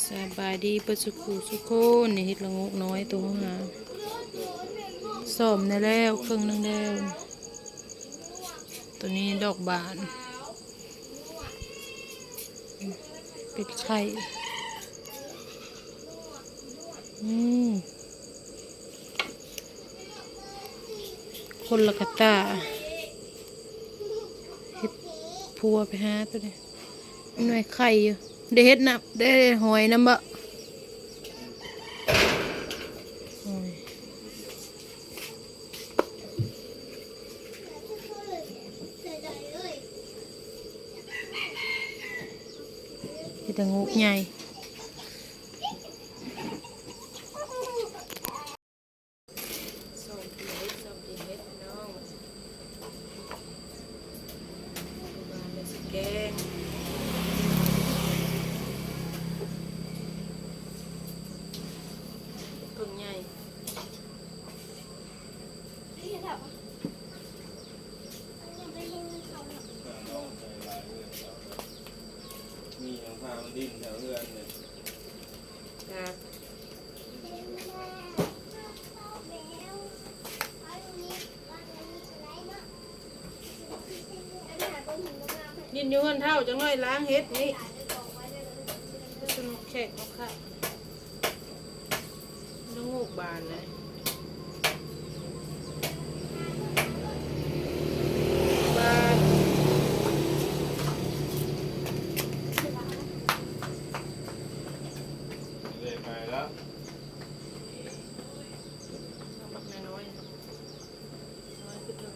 สบายดีประสุขุสุขคนนี่เฮ็ดละงกน้อยตัวหาซ่อมได้แล้วครึ่งหนึงแล้วตัวนี้ดอกบานเป็ดไข่อืมคนละกะตาเฮ็ดพัวไปหาตัวนี้หน่วยไข่อยู่ได้เฮ็ดนับได้หอยน้ำบะหอยเฮ็ดละงกใหญ่แกงต้นใหญ่มีอย่างพามันดิ้นแถวเรือนเลยครับ ยินอยู่กันเท่าจังเลยล้างเฮ็ดนี่สนุกแขกเขาค่ะต้องงูกบานเลยบานเลยไปแล้วเอาปักน้อยๆน้อยขึ้นเลย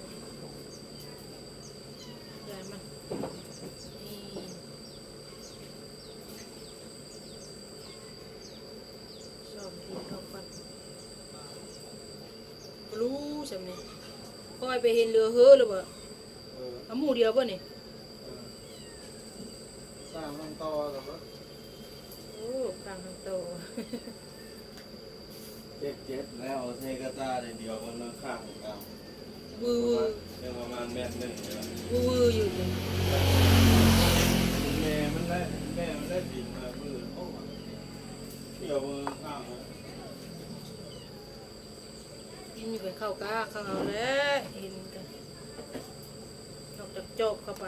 ใหญ่มันนี่ชอบกินข้าวปั้นรู้ใช่ไหมก้อยไปเห็นเรือเฮ้อหรือเปล่าเอาหมูเดียวป่ะนี่สร้างต้องต่อกับว่าโอ้กลางทั้งโต เจ็บแล้วเทกตาเดียวมันมาข้างของเรา วือ เรื่องประมาณ1 เมตรเลย วืออยู่เลย แม่มันได้ดินมามือโอ้เกี่ยวมือข้างเลย ยินอยู่ไปเข้ากาเข้าเอาแล้วเห็นกันออกจากจบเข้าไป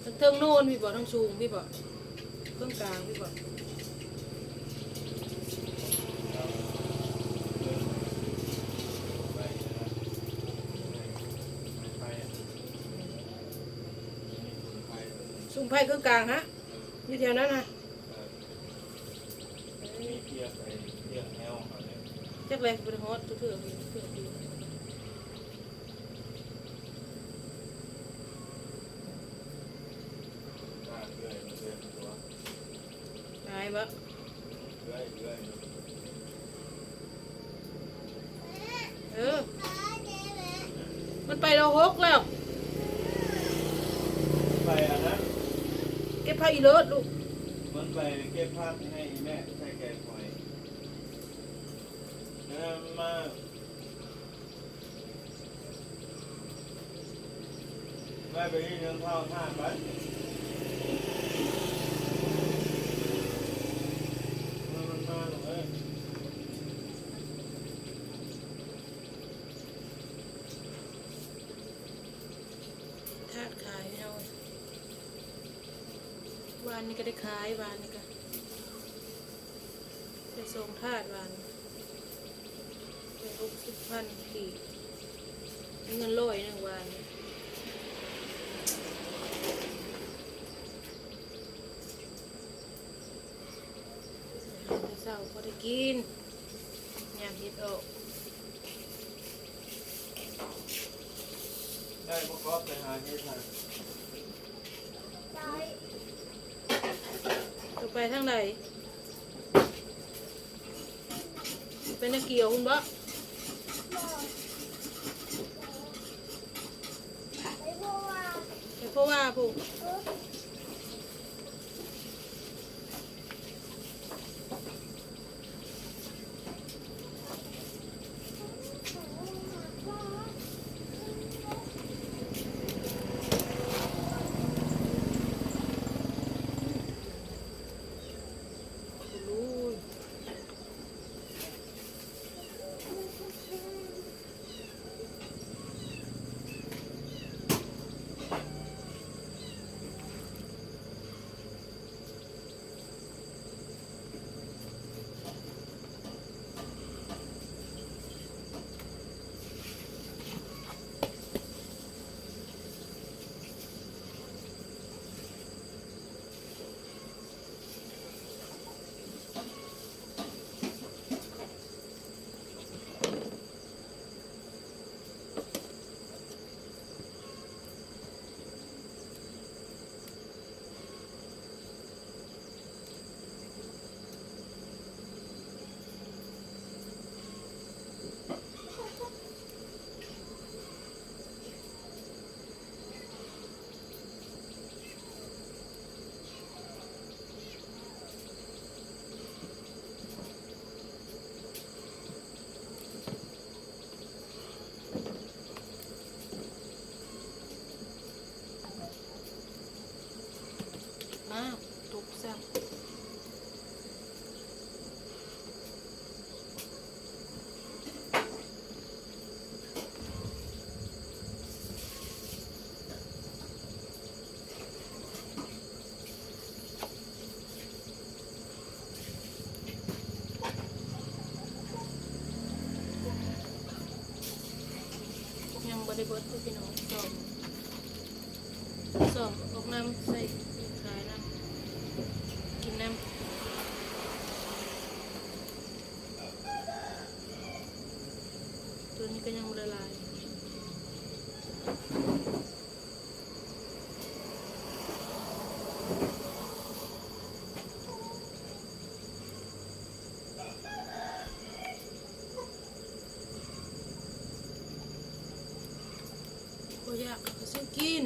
ทั้งเทิงโน่นพี่บอกทั้งสูงพี่บอกเครื่องกลางพี่บอกสูงไผ่เครื่องกลางฮะอยู่แถวนั้นนะ มีเทียบไปเทียบแนวเขาเนี่ย จักเลยบริฮอตทุกเถื่อพี่เถื่อพี่ ข้างเรื่อยมันเรื่อยตัว ตายบะ เรื่อยเออมันไปเราหกแล้ว ไปอ่ะนะ เก็บผ้าอีเลิศลูก มันไปเก็บภาพให้แม่ใส่แกงหอยมาแม่ไปที่เรื่องเท่าท่าไปมันมาเลย ทาดขายเอาวานนี้ก็ได้ขายวานนี้ก็ได้ส่งทาดวานได้60,000กี่เงิน100วานนี้เศร้าพอได้กินยามเฮ็ดออก ได้พวกก็ไปหาเฮ็ดทาง จะไปทางไหนเป็นนักเกี่ยวคุณบ่ไปเพราะว่าผู้ สั่งยังบริบทพี่น้องสอบออกน้ำใส่ขายน้ำกินน้ำตัวนี้ก็ยังละลายโอ้ยากก็ซื้อกิน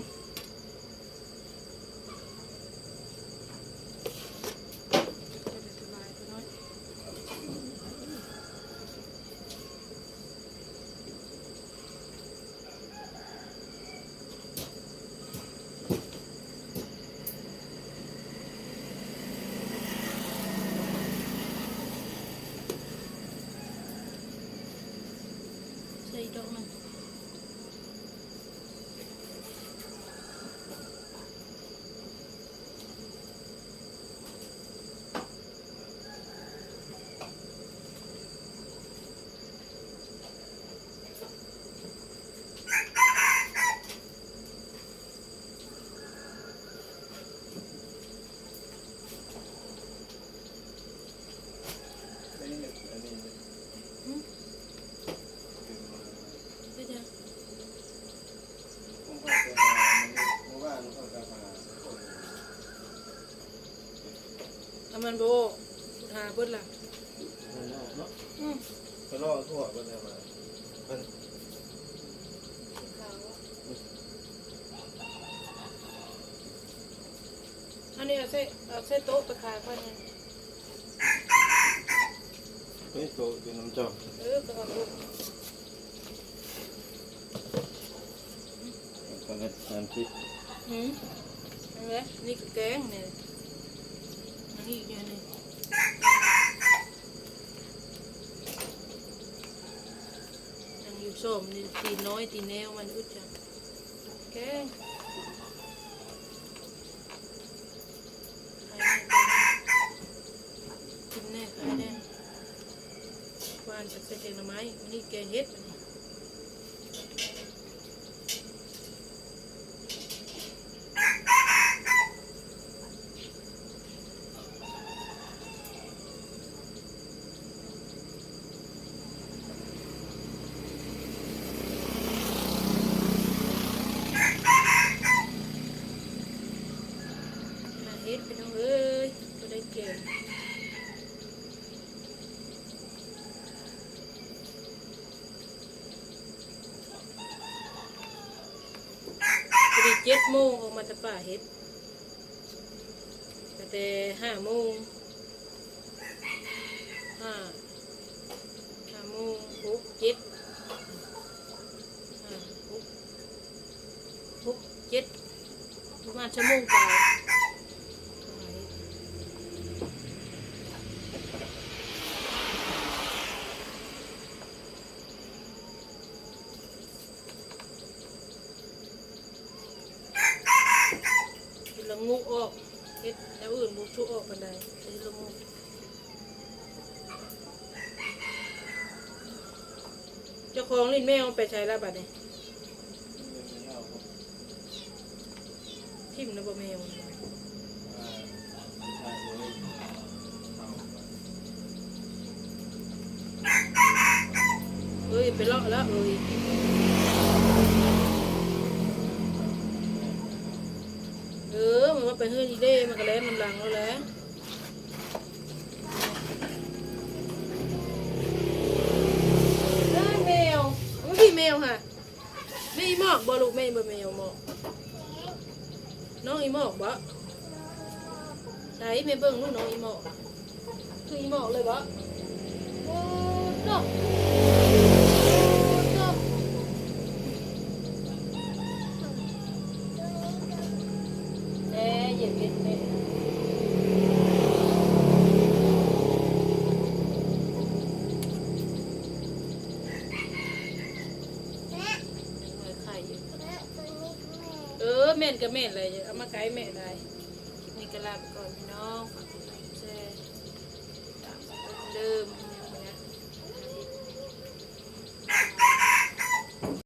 ใส่ดอกหนึ่งอันนี้อันนี้ ไม่ได้ ผมก็จะมาเมื่อวานเขาจะมา อามันโบหาเบิดล่ะ เนาะ อืม ก็รอทั่วก็จะมามัน อันนี้เอาใส่โต๊ะไปขายก่อนเนี่ย ไม่โตเป็นน้ำจอก ก็เอาลูก ตอนนี้30 นั่นแหละนี่ก็แกงเนี่ยอันนี้อีกอย่างหนึงยังอยู่ส้มนี่ตีน้อยตีแนวมันอึดจังแกงขายแน่กินแน่ขายแน่หวานจะใส่แกงหน่อไม้วันนี้แกงเห็ดอันนี้เฮ็ดไปน้องเอ้ยก็ได้เก่งพอดี7 โมงออกมาจากป่าเฮ็ดแต่5 โมง5 โมง6 7 ประมาณ1 ชั่วโมงกว่าละงูออกเฮ็ดแล้วอื่นบุกชุกออกกันได้เฮ็ดละงูเจ้าของลิ้นแมวไปใช้แล้วบัดนี้ทิ่มนะบ่แมวเอ้ยไปเลาะแล้วเอ้ยมันว่าไปเฮือนอีเด้มันก็แล่นน้ำหลังแล้วแหละแมวมันพี่แมวค่ะไม่อีหมอกบ่ลูกไม่บ่แมวหมอกน้องอีหมอกบ่ใช่แม่เบิ่งลูกน้องอีหมอกคืออีหมอกเลยบ่โอ้เนาะเย็นเย็นเลย นกับแม่เลยเอามาไกด์แม่ได้คลิปนี้ก็ลาไปก่อนพี่น้องฝากกดไลค์กดแชร์ตามเดิม